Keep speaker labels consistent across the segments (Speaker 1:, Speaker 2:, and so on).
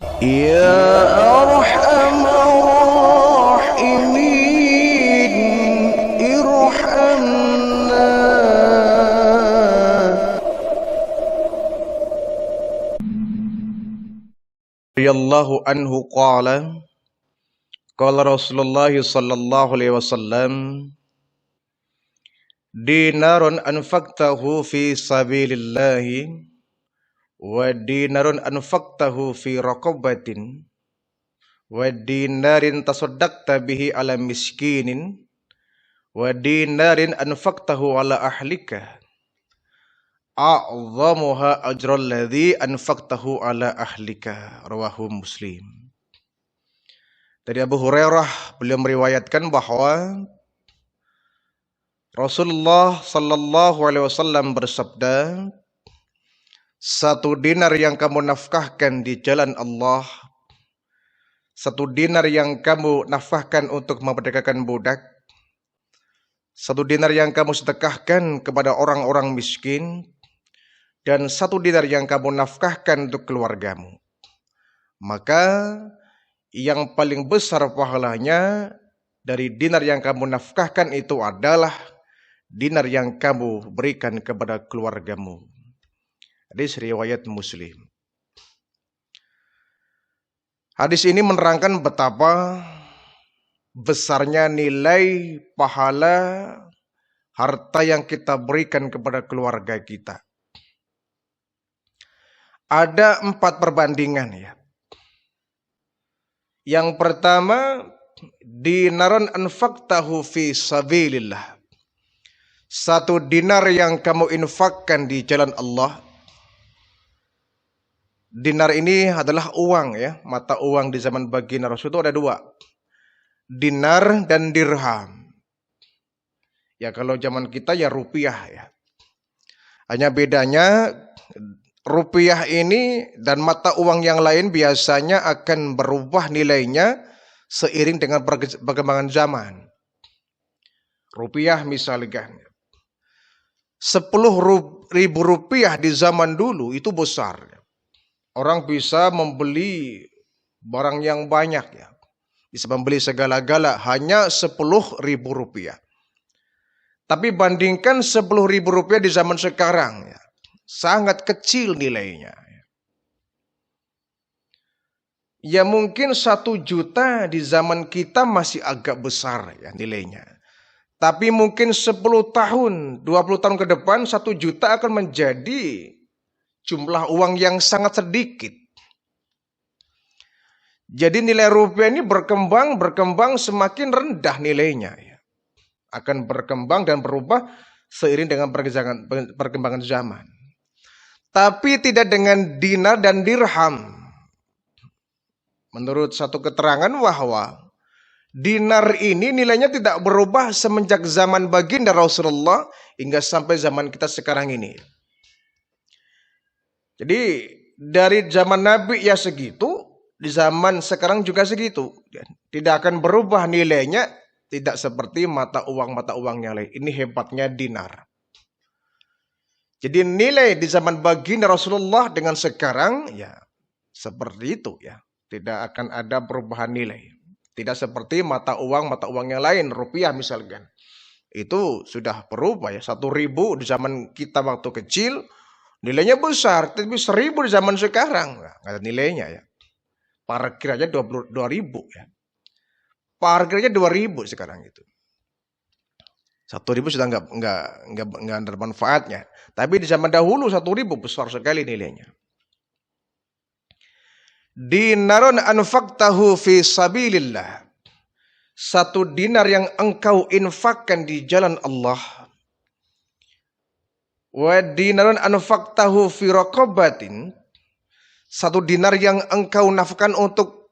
Speaker 1: Ya Arhamar Rahimin, irhamna. Radhiyallahu anhu qala Rasulullah sallallahu alaihi wasallam, dinarun anfaqtahu fi sabilillahi wa dinarun anfaqtahu fi raqabatin wa dinarin tasaddaqta bihi ala miskinin wa dinarin anfaqtahu ala ahlika a'zamuha ajral ladzi anfaqtahu ala ahlika. Rawahu Muslim. Dari Abu Hurairah, beliau meriwayatkan bahwa Rasulullah sallallahu alaihi wasallam bersabda, satu dinar yang kamu nafkahkan di jalan Allah, satu dinar yang kamu nafkahkan untuk memerdekakan budak, satu dinar yang kamu sedekahkan kepada orang-orang miskin, dan satu dinar yang kamu nafkahkan untuk keluargamu, maka yang paling besar pahalanya dari dinar yang kamu nafkahkan itu adalah dinar yang kamu berikan kepada keluargamu. Hadis riwayat Muslim. Hadis ini menerangkan betapa besarnya nilai pahala harta yang kita berikan kepada keluarga kita. Ada 4 perbandingan ya. Yang pertama, dinarun anfaqtahu fi sabilillah. Satu dinar yang kamu infakkan di jalan Allah. Dinar ini adalah uang ya, mata uang di zaman baginda Rasul itu ada 2. Dinar dan dirham. Ya kalau zaman kita ya rupiah ya. Hanya bedanya rupiah ini dan mata uang yang lain biasanya akan berubah nilainya seiring dengan perkembangan zaman. Rupiah misalkan 10.000 rupiah di zaman dulu itu besar. Orang bisa membeli barang yang banyak ya. Bisa membeli segala-gala hanya 10.000 rupiah. Tapi bandingkan 10.000 rupiah di zaman sekarang ya, sangat kecil nilainya. Ya mungkin 1 juta di zaman kita masih agak besar ya nilainya. Tapi mungkin 10 tahun, 20 tahun ke depan 1 juta akan menjadi jumlah uang yang sangat sedikit. Jadi nilai rupiah ini berkembang semakin rendah nilainya ya. Akan berkembang dan berubah seiring dengan perkembangan zaman. Tapi tidak dengan dinar dan dirham. Menurut satu keterangan bahwa dinar ini nilainya tidak berubah semenjak zaman baginda Rasulullah hingga sampai zaman kita sekarang ini. Jadi dari zaman Nabi ya segitu, di zaman sekarang juga segitu. Tidak akan berubah nilainya, tidak seperti mata uang yang lain. Ini hebatnya dinar. Jadi nilai di zaman baginda Rasulullah dengan sekarang ya seperti itu ya. Tidak akan ada perubahan nilai. Tidak seperti mata uang yang lain, rupiah misalkan. Itu sudah berubah ya. 1.000 di zaman kita waktu kecil, nilainya besar. Tapi 1.000 di zaman sekarang, nggak ada nilainya ya. Parkir aja 2.000 ya. Parkir aja 2.000 sekarang itu. 1.000 sudah nggak ada manfaatnya. Tapi di zaman dahulu 1.000 besar sekali nilainya. Dinarun anfaqtahu fi sabilillah. 1 dinar yang engkau infakkan di jalan Allah. Wa dinarun anfaqtahu fi raqabatin. 1 dinar yang engkau nafkahkan untuk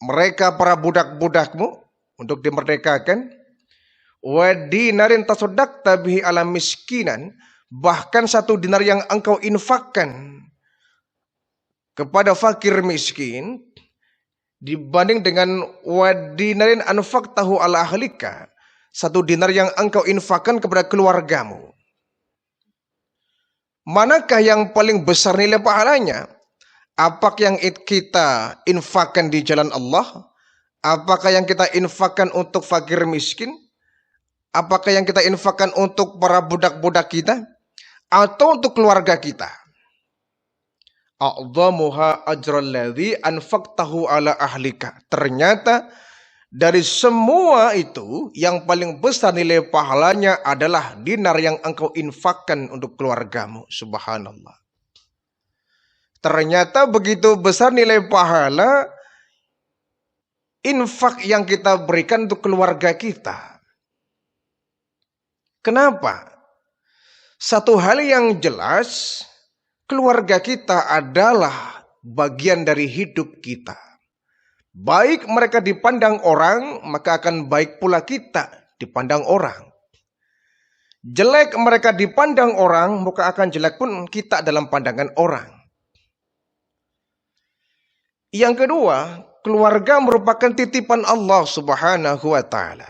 Speaker 1: mereka para budak-budakmu untuk dimerdekakan. Wa dinarin tasaddaqta bihi ala miskinan. Bahkan 1 dinar yang engkau infakkan kepada fakir miskin dibanding dengan wadinarin anfaqtahu ala ahlika, 1 dinar yang engkau infakkan kepada keluargamu. Manakah yang paling besar nilai pahalanya? Apakah yang kita infakkan di jalan Allah? Apakah yang kita infakkan untuk fakir miskin? Apakah yang kita infakkan untuk para budak-budak kita? Atau untuk keluarga kita? A'dhamuha ajral ladzi anfaqtahu ala ahlika. Ternyata dari semua itu yang paling besar nilai pahalanya adalah dinar yang engkau infakkan untuk keluargamu. Subhanallah. Ternyata begitu besar nilai pahala infak yang kita berikan untuk keluarga kita. Kenapa? Satu hal yang jelas, keluarga kita adalah bagian dari hidup kita. Baik mereka dipandang orang, maka akan baik pula kita dipandang orang. Jelek mereka dipandang orang, maka akan jelek pun kita dalam pandangan orang. Yang kedua, keluarga merupakan titipan Allah Subhanahu wa Ta'ala.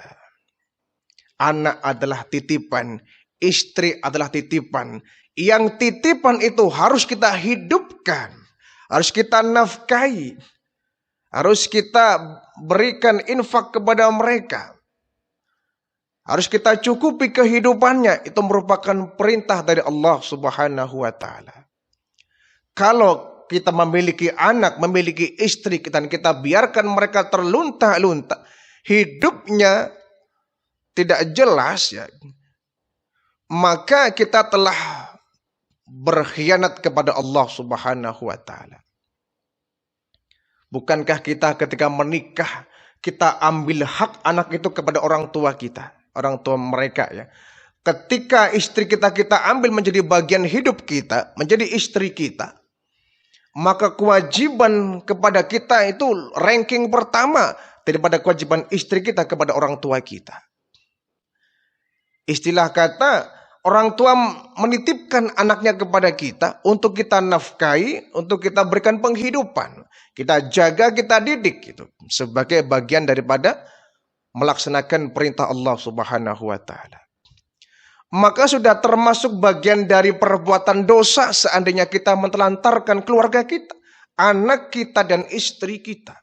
Speaker 1: Anak adalah titipan, istri adalah titipan. Yang titipan itu harus kita hidupkan, harus kita nafkahi, harus kita berikan infak kepada mereka, harus kita cukupi kehidupannya. Itu merupakan perintah dari Allah Subhanahu wa Ta'ala. Kalau kita memiliki anak, memiliki istri, dan kita biarkan mereka terlunta-lunta, hidupnya tidak jelas, ya, maka kita telah berkhianat kepada Allah Subhanahu wa Ta'ala. Bukankah kita ketika menikah, kita ambil hak anak itu kepada orang tua kita, orang tua mereka, ya. Ketika istri kita ambil menjadi bagian hidup kita, menjadi istri kita, maka kewajiban kepada kita itu ranking pertama daripada kewajiban istri kita kepada orang tua kita. Istilah kata, orang tua menitipkan anaknya kepada kita untuk kita nafkahi, untuk kita berikan penghidupan, kita jaga, kita didik, gitu, sebagai bagian daripada melaksanakan perintah Allah Subhanahu wa Ta'ala. Maka sudah termasuk bagian dari perbuatan dosa seandainya kita mentelantarkan keluarga kita, anak kita dan istri kita.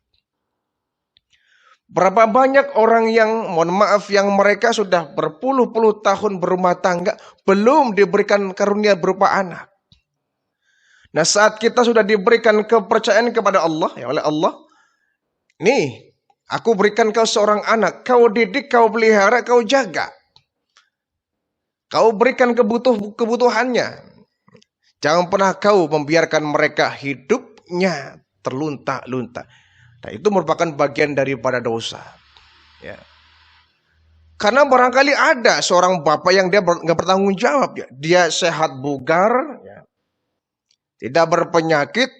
Speaker 1: Berapa banyak orang yang, mohon maaf, yang mereka sudah berpuluh-puluh tahun berumah tangga, belum diberikan karunia berupa anak. Nah, saat kita sudah diberikan kepercayaan kepada Allah, ya, oleh Allah, nih, aku berikan kau seorang anak, kau didik, kau pelihara, kau jaga. Kau berikan kebutuhannya. Jangan pernah kau membiarkan mereka hidupnya terlunta-lunta. Nah, itu merupakan bagian daripada dosa, ya. Karena barangkali ada seorang bapak yang dia nggak bertanggung jawab, ya. Dia sehat bugar, ya, tidak berpenyakit,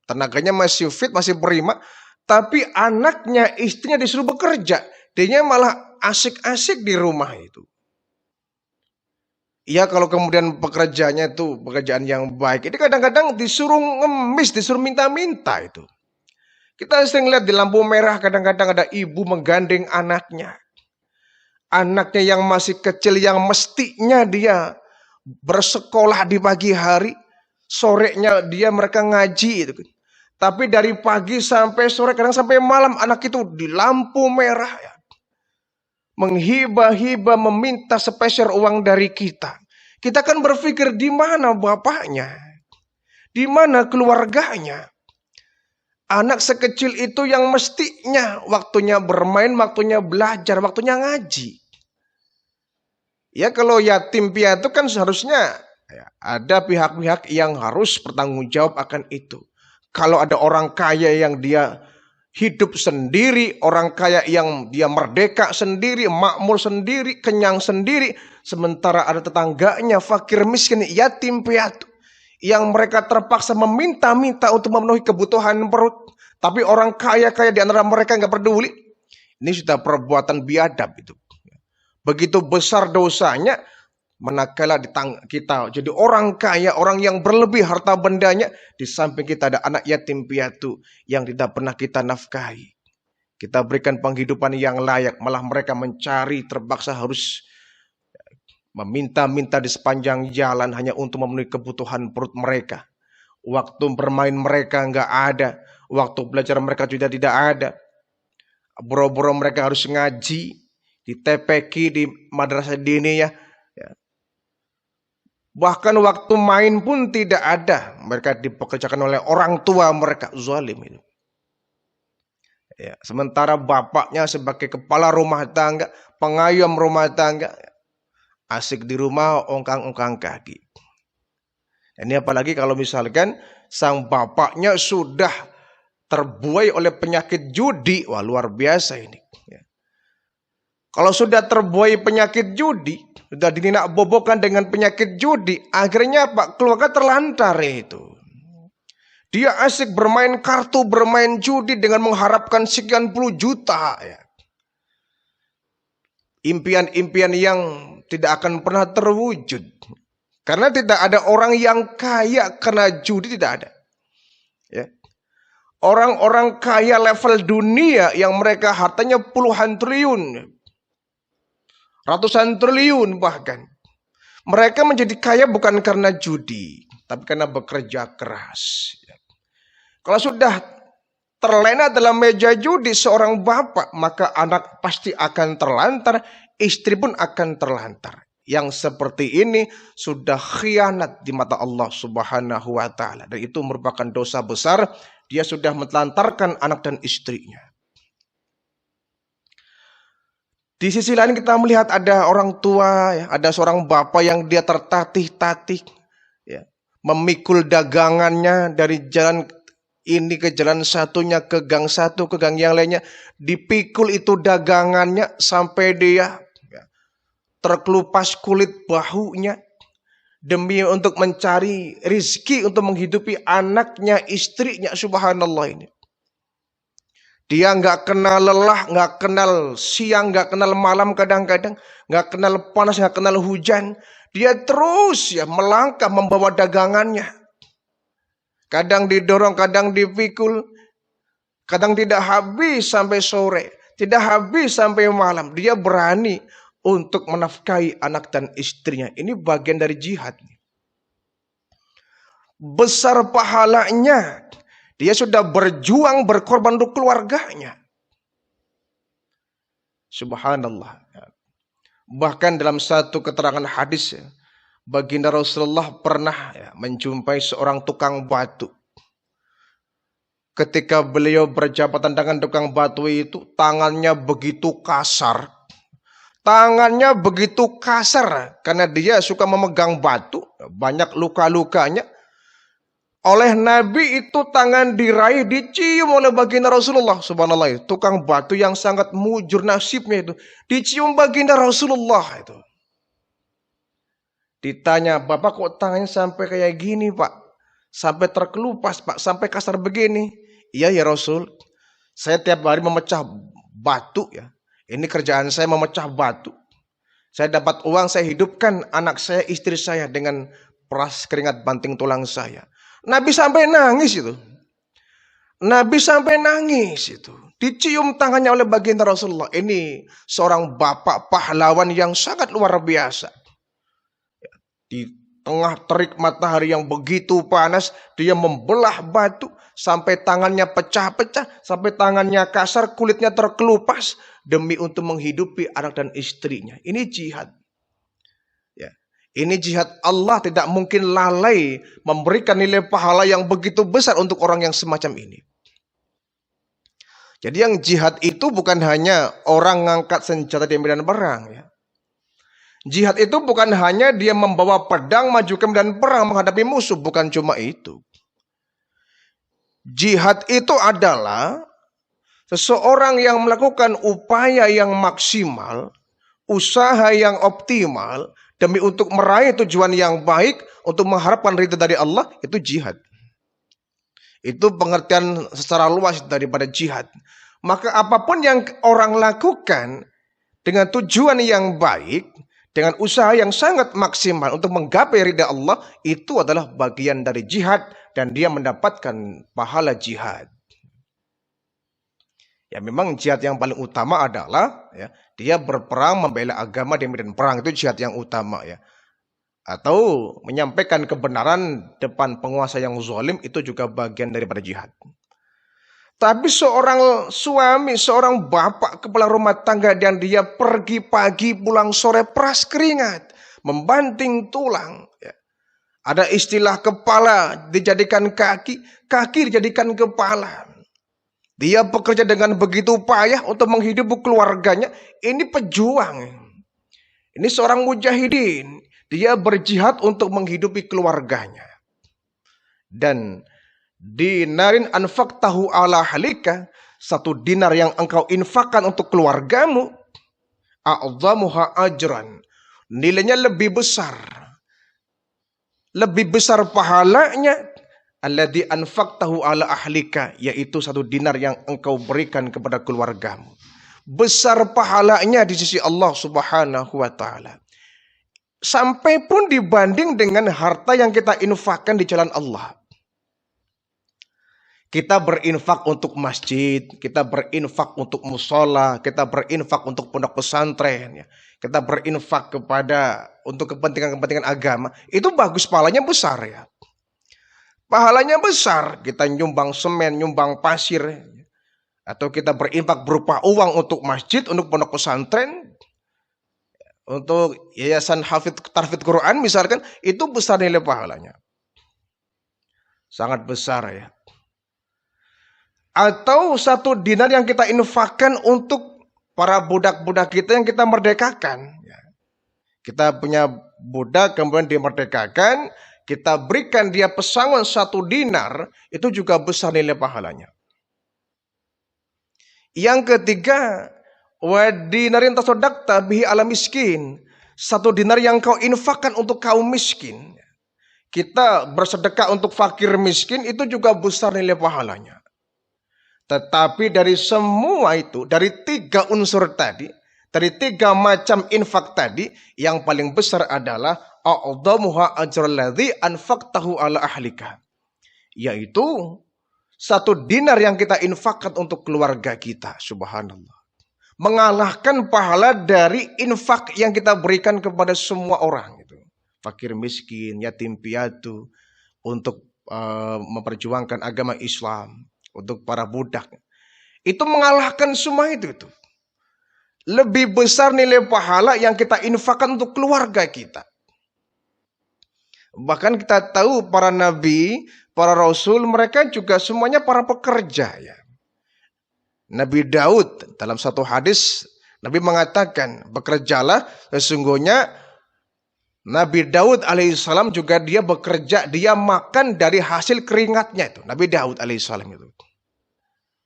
Speaker 1: tenaganya masih fit, masih prima, tapi anaknya, istrinya disuruh bekerja, dia malah asik-asik di rumah itu. Ya, kalau kemudian pekerjaannya itu pekerjaan yang baik, ini kadang-kadang disuruh ngemis, disuruh minta-minta itu. Kita sering lihat di lampu merah kadang-kadang ada ibu menggandeng anaknya. Anaknya yang masih kecil, yang mestinya dia bersekolah di pagi hari, sorenya mereka ngaji itu. Tapi dari pagi sampai sore, kadang sampai malam, anak itu di lampu merah, ya, menghibah-hibah, meminta sepeser uang dari kita. Kita kan berpikir, di mana bapaknya? Di mana keluarganya? Anak sekecil itu yang mestinya waktunya bermain, waktunya belajar, waktunya ngaji. Ya, kalau yatim piatu kan seharusnya, ya, ada pihak-pihak yang harus bertanggung jawab akan itu. Kalau ada orang kaya yang dia hidup sendiri, orang kaya yang dia merdeka sendiri, makmur sendiri, kenyang sendiri, sementara ada tetangganya fakir miskin, yatim piatu, yang mereka terpaksa meminta-minta untuk memenuhi kebutuhan perut, tapi orang kaya-kaya di antara mereka nggak peduli. Ini sudah perbuatan biadab itu. Begitu besar dosanya, manakala kita jadi orang kaya, orang yang berlebih harta bendanya, di samping kita ada anak yatim piatu yang tidak pernah kita nafkahi. Kita berikan penghidupan yang layak, malah mereka mencari, terpaksa harus meminta-minta di sepanjang jalan hanya untuk memenuhi kebutuhan perut mereka. Waktu bermain mereka nggak ada. Waktu belajar mereka juga tidak ada. Boro-boro mereka harus ngaji di TPQ, di madrasah diniyah. Ya. Bahkan waktu main pun tidak ada. Mereka dipekerjakan oleh orang tua mereka. Zalim itu. Ya. Sementara bapaknya sebagai kepala rumah tangga, pengayom rumah tangga, asik di rumah ongkang-ongkang kaki. Ini apalagi kalau misalkan sang bapaknya sudah terbuai oleh penyakit judi. Wah, luar biasa ini. Ya. Kalau sudah terbuai penyakit judi, sudah dininak bobokan dengan penyakit judi, akhirnya apa? Keluarga terlantar itu. Dia asik bermain kartu, bermain judi dengan mengharapkan sekian puluh juta. Ya. Impian-impian yang tidak akan pernah terwujud. Karena tidak ada orang yang kaya karena judi, tidak ada. Ya. Orang-orang kaya level dunia yang mereka hartanya puluhan triliun, ratusan triliun bahkan. Mereka menjadi kaya bukan karena judi, tapi karena bekerja keras. Ya. Kalau sudah terlena dalam meja judi seorang bapak, maka anak pasti akan terlantar, istri pun akan terlantar. Yang seperti ini sudah khianat di mata Allah Subhanahu wa taala, dan itu merupakan dosa besar. Dia sudah menelantarkan anak dan istrinya. Di sisi lain kita melihat ada orang tua, ya, ada seorang bapak yang dia tertatih-tatih, ya, memikul dagangannya dari jalan ini ke jalan satunya, ke gang satu, ke gang yang lainnya. Dipikul itu dagangannya sampai dia terkelupas kulit bahunya demi untuk mencari rizki untuk menghidupi anaknya, istrinya. Subhanallah ini. Dia nggak kenal lelah, nggak kenal siang, nggak kenal malam kadang-kadang, nggak kenal panas, nggak kenal hujan. Dia terus ya melangkah membawa dagangannya. Kadang didorong, kadang dipikul, kadang tidak habis sampai sore, tidak habis sampai malam. Dia berani untuk menafkahi anak dan istrinya. Ini bagian dari jihad. Besar pahalanya. Dia sudah berjuang, berkorban untuk keluarganya. Subhanallah. Bahkan dalam satu keterangan hadis, baginda Rasulullah pernah menjumpai seorang tukang batu. Ketika beliau berjabatan dengan tukang batu itu, tangannya begitu kasar. Tangannya begitu kasar karena dia suka memegang batu, banyak luka-lukanya. Oleh Nabi itu tangan diraih, dicium oleh baginda Rasulullah. Subhanallah, tukang batu yang sangat mujur nasibnya itu dicium baginda Rasulullah itu. Ditanya, "Bapak kok tangannya sampai kayak gini, Pak? Sampai terkelupas, Pak, sampai kasar begini?" "Iya ya Rasul, saya tiap hari memecah batu ya. Ini kerjaan saya memecah batu. Saya dapat uang, saya hidupkan anak saya, istri saya dengan peras keringat banting tulang saya." Nabi sampai nangis itu. Nabi sampai nangis itu. Dicium tangannya oleh baginda Rasulullah. Ini seorang bapak pahlawan yang sangat luar biasa. Di tengah terik matahari yang begitu panas, dia membelah batu sampai tangannya pecah-pecah, sampai tangannya kasar, kulitnya terkelupas demi untuk menghidupi anak dan istrinya. Ini jihad. Ya. Ini jihad. Allah tidak mungkin lalai memberikan nilai pahala yang begitu besar untuk orang yang semacam ini. Jadi yang jihad itu bukan hanya orang ngangkat senjata di medan perang. Ya. Jihad itu bukan hanya dia membawa pedang maju ke medan perang menghadapi musuh. Bukan cuma itu. Jihad itu adalah seseorang yang melakukan upaya yang maksimal, usaha yang optimal, demi untuk meraih tujuan yang baik, untuk mengharapkan ridha dari Allah, itu jihad. Itu pengertian secara luas daripada jihad. Maka apapun yang orang lakukan dengan tujuan yang baik, dengan usaha yang sangat maksimal untuk menggapai ridha Allah, itu adalah bagian dari jihad dan dia mendapatkan pahala jihad. Ya memang jihad yang paling utama adalah ya, dia berperang membela agama di medan perang, itu jihad yang utama ya. atau menyampaikan kebenaran depan penguasa yang zalim itu juga bagian daripada jihad. Tapi seorang suami, seorang bapak kepala rumah tangga dan dia pergi pagi pulang sore peras keringat, membanting tulang. Ya. Ada istilah kepala dijadikan kaki, kaki dijadikan kepala. Dia bekerja dengan begitu payah untuk menghidupi keluarganya. Ini pejuang. Ini seorang mujahidin. Dia berjihad untuk menghidupi keluarganya. Dan dinarin anfaqtahu ala halika, satu dinar yang engkau infakkan untuk keluargamu, a'dhamuha ajran, nilainya lebih besar pahalanya, alladzi anfaqtahu ala ahlika, yaitu satu dinar yang engkau berikan kepada keluargamu. Besar pahalanya di sisi Allah Subhanahu wa taala. Sampai pun dibanding dengan harta yang kita infakkan di jalan Allah. Kita berinfak untuk masjid, kita berinfak untuk musola, kita berinfak untuk pondok pesantren, ya. Kita berinfak untuk kepentingan-kepentingan agama. Itu bagus, pahalanya besar ya. Pahalanya besar. Kita nyumbang semen, nyumbang pasir, atau kita berinfak berupa uang untuk masjid, untuk pondok pesantren, untuk yayasan tahfidz Quran misalkan, itu besar nilai pahalanya. Sangat besar ya. Atau satu dinar yang kita infakkan untuk para budak-budak kita yang kita merdekakan. Kita punya budak kemudian dimerdekakan, kita berikan dia pesangon 1 dinar, itu juga besar nilai pahalanya. Yang ketiga, wa dinarin tasaddaqta bihi ala miskin, 1 dinar yang kau infakkan untuk kaum miskin. Kita bersedekah untuk fakir miskin itu juga besar nilai pahalanya. Tetapi dari semua itu, dari 3 unsur tadi, dari 3 macam infak tadi, yang paling besar adalah a'dhamuha ajral ladzi anfaqtahu ala ahlika, yaitu 1 dinar yang kita infakkan untuk keluarga kita. Subhanallah. Mengalahkan pahala dari infak yang kita berikan kepada semua orang itu. Fakir miskin, yatim piatu, untuk memperjuangkan agama Islam, untuk para budak. Itu mengalahkan semua itu. Lebih besar nilai pahala yang kita infakkan untuk keluarga kita. Bahkan kita tahu para nabi, para rasul, mereka juga semuanya para pekerja ya. Nabi Daud dalam satu hadis, Nabi mengatakan, bekerjalah, sesungguhnya Nabi Daud alaihissalam juga dia bekerja, dia makan dari hasil keringatnya itu. Nabi Daud alaihissalam itu.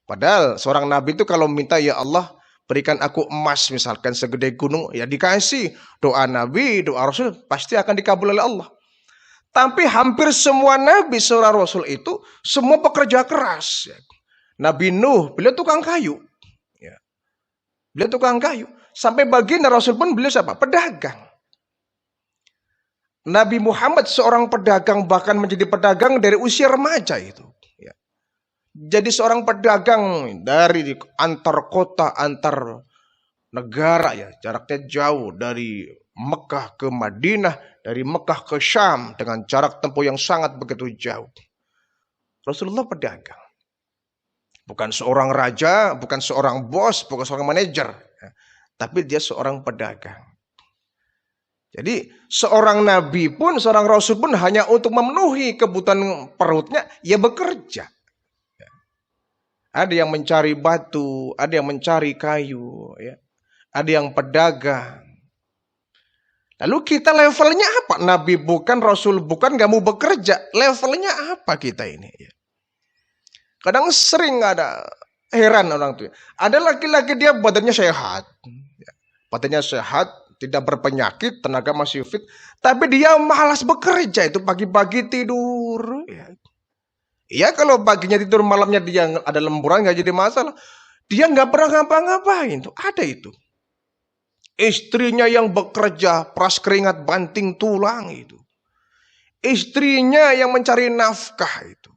Speaker 1: Padahal seorang nabi itu kalau minta, ya Allah berikan aku emas misalkan segede gunung, ya dikasih. Doa nabi, doa rasul pasti akan dikabul oleh Allah. Tapi hampir semua nabi, seorang rasul itu semua pekerja keras. Nabi Nuh, beliau tukang kayu. Beliau tukang kayu. Sampai baginda rasul pun beliau siapa? Pedagang. Nabi Muhammad seorang pedagang, bahkan menjadi pedagang dari usia remaja itu. Jadi seorang pedagang dari antar kota, antar negara ya, jaraknya jauh, dari Mekah ke Madinah, dari Mekah ke Syam dengan jarak tempuh yang sangat begitu jauh. Rasulullah pedagang. Bukan seorang raja, bukan seorang bos, bukan seorang manajer, tapi dia seorang pedagang. Jadi seorang nabi pun, seorang rasul pun hanya untuk memenuhi kebutuhan perutnya, ya bekerja. Ada yang mencari batu, ada yang mencari kayu, ya. Ada yang pedagang. Lalu kita levelnya apa? Nabi bukan, Rasul bukan, gak mau bekerja. Levelnya apa kita ini? Ya. Kadang sering ada, heran orang tuh. Ada laki-laki dia badannya sehat. Ya. Badannya sehat, tidak berpenyakit, tenaga masih fit. Tapi dia malas bekerja, itu pagi-pagi tidur. Ya. Ya kalau paginya tidur, malamnya dia ada lemburan, gak jadi masalah. Dia gak pernah ngapa-ngapain. Tuh ada itu. Istrinya yang bekerja, peras keringat, banting tulang itu. Istrinya yang mencari nafkah itu.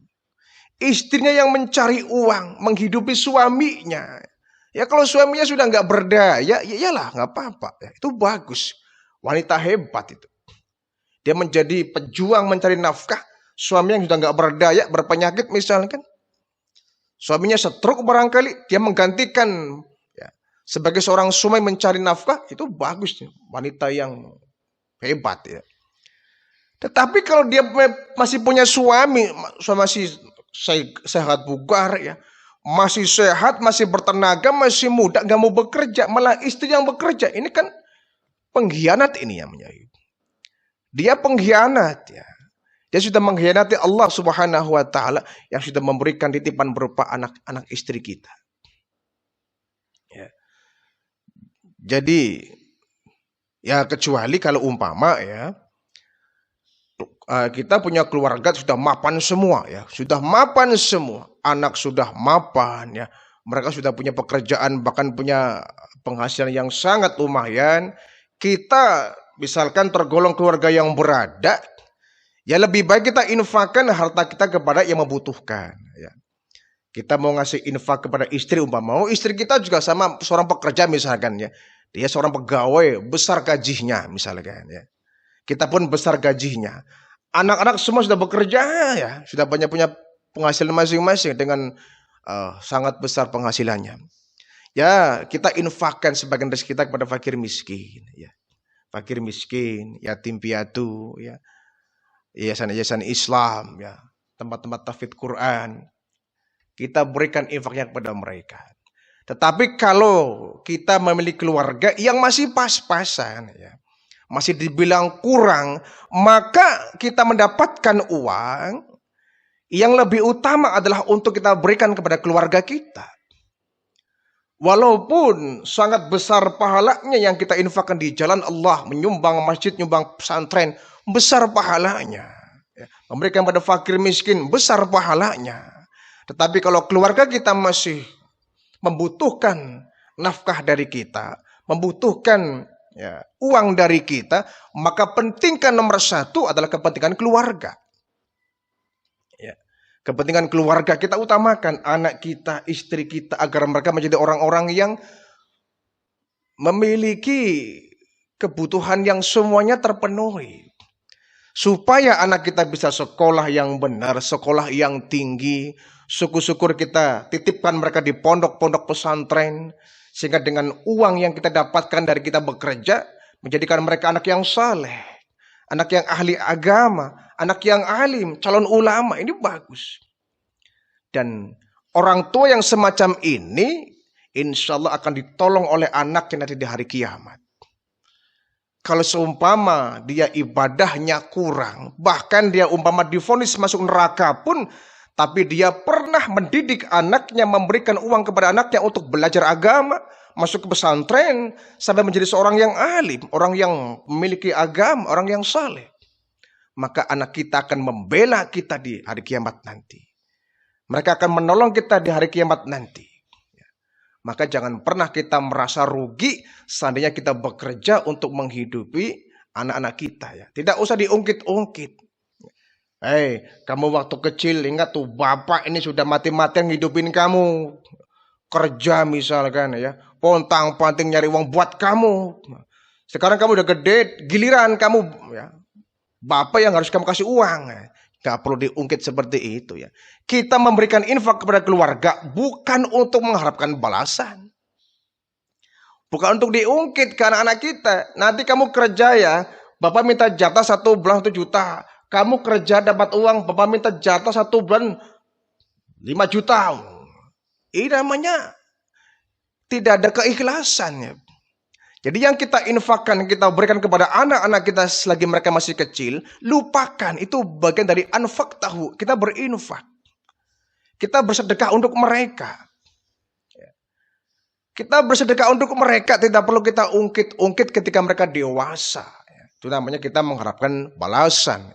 Speaker 1: Istrinya yang mencari uang, menghidupi suaminya. Ya kalau suaminya sudah gak berdaya, ya iyalah gak apa-apa. Ya, itu bagus. Wanita hebat itu. Dia menjadi pejuang mencari nafkah. Suami yang sudah nggak berdaya, berpenyakit misalkan. Suaminya stroke barangkali, dia menggantikan ya, sebagai seorang suami mencari nafkah, itu bagus. Wanita yang hebat ya. Tetapi kalau dia masih punya suami masih sehat bugar ya, masih sehat, masih bertenaga, masih muda, nggak mau bekerja, malah istri yang bekerja, ini kan pengkhianat ini namanya. Dia pengkhianat ya. Dia sudah mengkhianati Allah Subhanahu wa taala yang sudah memberikan titipan berupa anak-anak istri kita. Ya. Jadi ya kecuali kalau umpama ya kita punya keluarga sudah mapan semua ya, sudah mapan semua, anak sudah mapan ya, mereka sudah punya pekerjaan bahkan punya penghasilan yang sangat lumayan. Kita misalkan tergolong keluarga yang berada, ya lebih baik kita infakkan harta kita kepada yang membutuhkan ya. Kita mau ngasih infak kepada istri umpama, mau istri kita juga sama seorang pekerja misalkan ya, dia seorang pegawai besar gajinya misalkan ya, kita pun besar gajinya, anak-anak semua sudah bekerja ya, sudah banyak punya penghasilan masing-masing dengan sangat besar penghasilannya. Ya kita infakkan sebagian rezeki kita kepada fakir miskin ya, fakir miskin, yatim piatu ya, yayasan-yayasan Islam ya, tempat-tempat tahfidz Quran, kita berikan infaknya kepada mereka. Tetapi kalau kita memiliki keluarga yang masih pas-pasan ya, masih dibilang kurang, maka kita mendapatkan uang yang lebih utama adalah untuk kita berikan kepada keluarga kita. Walaupun sangat besar pahalanya yang kita infakkan di jalan Allah, menyumbang masjid, menyumbang pesantren, besar pahalanya. Memberikan pada fakir miskin, besar pahalanya. Tetapi kalau keluarga kita masih membutuhkan nafkah dari kita, membutuhkan ya, uang dari kita, maka pentingkan nomor satu adalah kepentingan keluarga. Ya. Kepentingan keluarga kita utamakan, anak kita, istri kita, agar mereka menjadi orang-orang yang memiliki kebutuhan yang semuanya terpenuhi. Supaya anak kita bisa sekolah yang benar, sekolah yang tinggi, syukur-syukur kita titipkan mereka di pondok-pondok pesantren, sehingga dengan uang yang kita dapatkan dari kita bekerja, menjadikan mereka anak yang saleh, anak yang ahli agama, anak yang alim, calon ulama, ini bagus. Dan orang tua yang semacam ini, insya Allah akan ditolong oleh anaknya nanti di hari kiamat. Kalau seumpama dia ibadahnya kurang, bahkan dia umpama divonis masuk neraka pun, tapi dia pernah mendidik anaknya, memberikan uang kepada anaknya untuk belajar agama, masuk ke pesantren, sampai menjadi seorang yang alim, orang yang memiliki agama, orang yang saleh, maka anak kita akan membela kita di hari kiamat nanti. Mereka akan menolong kita di hari kiamat nanti. Maka jangan pernah kita merasa rugi seandainya kita bekerja untuk menghidupi anak-anak kita ya. Tidak usah diungkit-ungkit. Kamu waktu kecil ingat tuh bapak ini sudah mati-matian ngidupin kamu. Kerja misalkan ya, pontang-panting nyari uang buat kamu. Sekarang kamu udah gede, giliran kamu ya, bapak yang harus kamu kasih uang. Gak perlu diungkit seperti itu ya. Kita memberikan infak kepada keluarga bukan untuk mengharapkan balasan. Bukan untuk diungkit ke anak-anak kita. Nanti kamu kerja ya, bapak minta jatah 1 bulan 1 juta. Kamu kerja dapat uang, bapak minta jatah 1 bulan 5 juta. Ini namanya tidak ada keikhlasan ya. Jadi yang kita infakkan, kita berikan kepada anak-anak kita selagi mereka masih kecil, lupakan, itu bagian dari anfak tahu. Kita berinfak. Kita bersedekah untuk mereka. Kita bersedekah untuk mereka, tidak perlu kita ungkit-ungkit ketika mereka dewasa. Itu namanya kita mengharapkan balasan.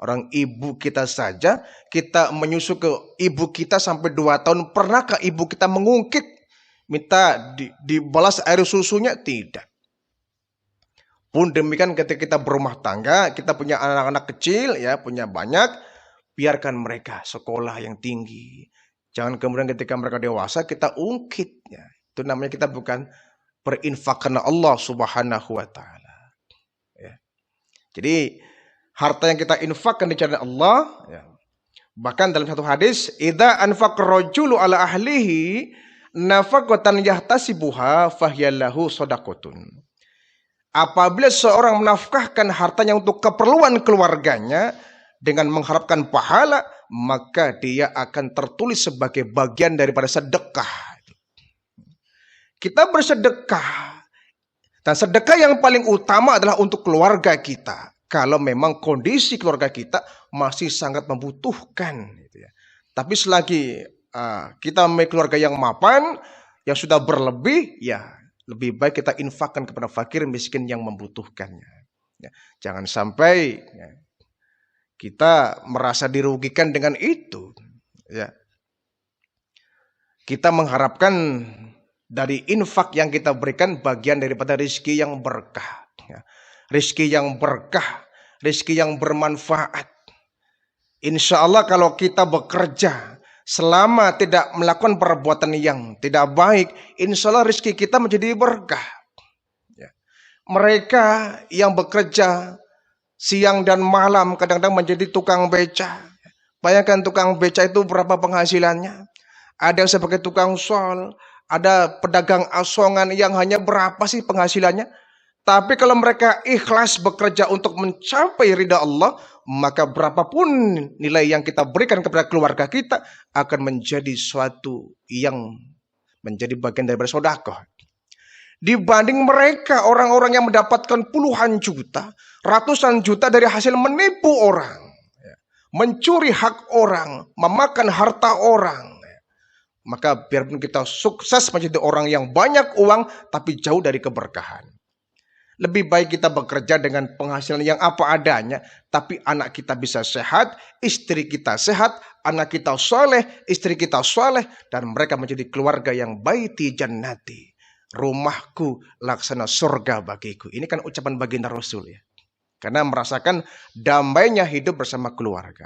Speaker 1: Orang ibu kita saja, kita menyusu ke ibu kita sampai 2 tahun, pernahkah ibu kita mengungkit? Minta dibalas air susunya? Tidak. Pun demikian ketika kita berumah tangga, kita punya anak-anak kecil ya, punya banyak, biarkan mereka sekolah yang tinggi. Jangan kemudian ketika mereka dewasa kita ungkit ya. Itu namanya kita bukan berinfak karena Allah Subhanahu wa taala. Ya. Jadi harta yang kita infakkan di jalan Allah. Ya. Bahkan dalam satu hadis, idza anfaqa rajulu ala ahlihi nafaqatan yahtasibuha fahyallahu shadaqatun. Apabila seorang menafkahkan hartanya untuk keperluan keluarganya dengan mengharapkan pahala, maka dia akan tertulis sebagai bagian daripada sedekah. Kita bersedekah. Dan sedekah yang paling utama adalah untuk keluarga kita. Kalau memang kondisi keluarga kita masih sangat membutuhkan. Gitu ya. Tapi selagi kita memiliki keluarga yang mapan, yang sudah berlebih, ya lebih baik kita infakkan kepada fakir miskin yang membutuhkannya. Ya, jangan sampai kita merasa dirugikan dengan itu. Ya. Kita mengharapkan dari infak yang kita berikan bagian daripada rezeki yang berkah. Ya. Rezeki yang berkah, rezeki yang bermanfaat. Insya Allah kalau kita bekerja selama tidak melakukan perbuatan yang tidak baik, insya Allah rezeki kita menjadi berkah. Ya. Mereka yang bekerja siang dan malam kadang-kadang menjadi tukang beca. Bayangkan tukang beca itu berapa penghasilannya. Ada yang sebagai tukang sol, ada pedagang asongan yang hanya berapa sih penghasilannya. Tapi kalau mereka ikhlas bekerja untuk mencapai ridha Allah, maka berapapun nilai yang kita berikan kepada keluarga kita akan menjadi suatu yang menjadi bagian daripada sedekah. Dibanding mereka orang-orang yang mendapatkan puluhan juta, ratusan juta dari hasil menipu orang, mencuri hak orang, memakan harta orang. Maka biarpun kita sukses menjadi orang yang banyak uang, tapi jauh dari keberkahan. Lebih baik kita bekerja dengan penghasilan yang apa adanya, tapi anak kita bisa sehat, istri kita sehat, anak kita soleh, istri kita soleh, dan mereka menjadi keluarga yang baiti jannati. Rumahku laksana surga bagiku. Ini kan ucapan baginda Rasul ya. Karena merasakan damainya hidup bersama keluarga.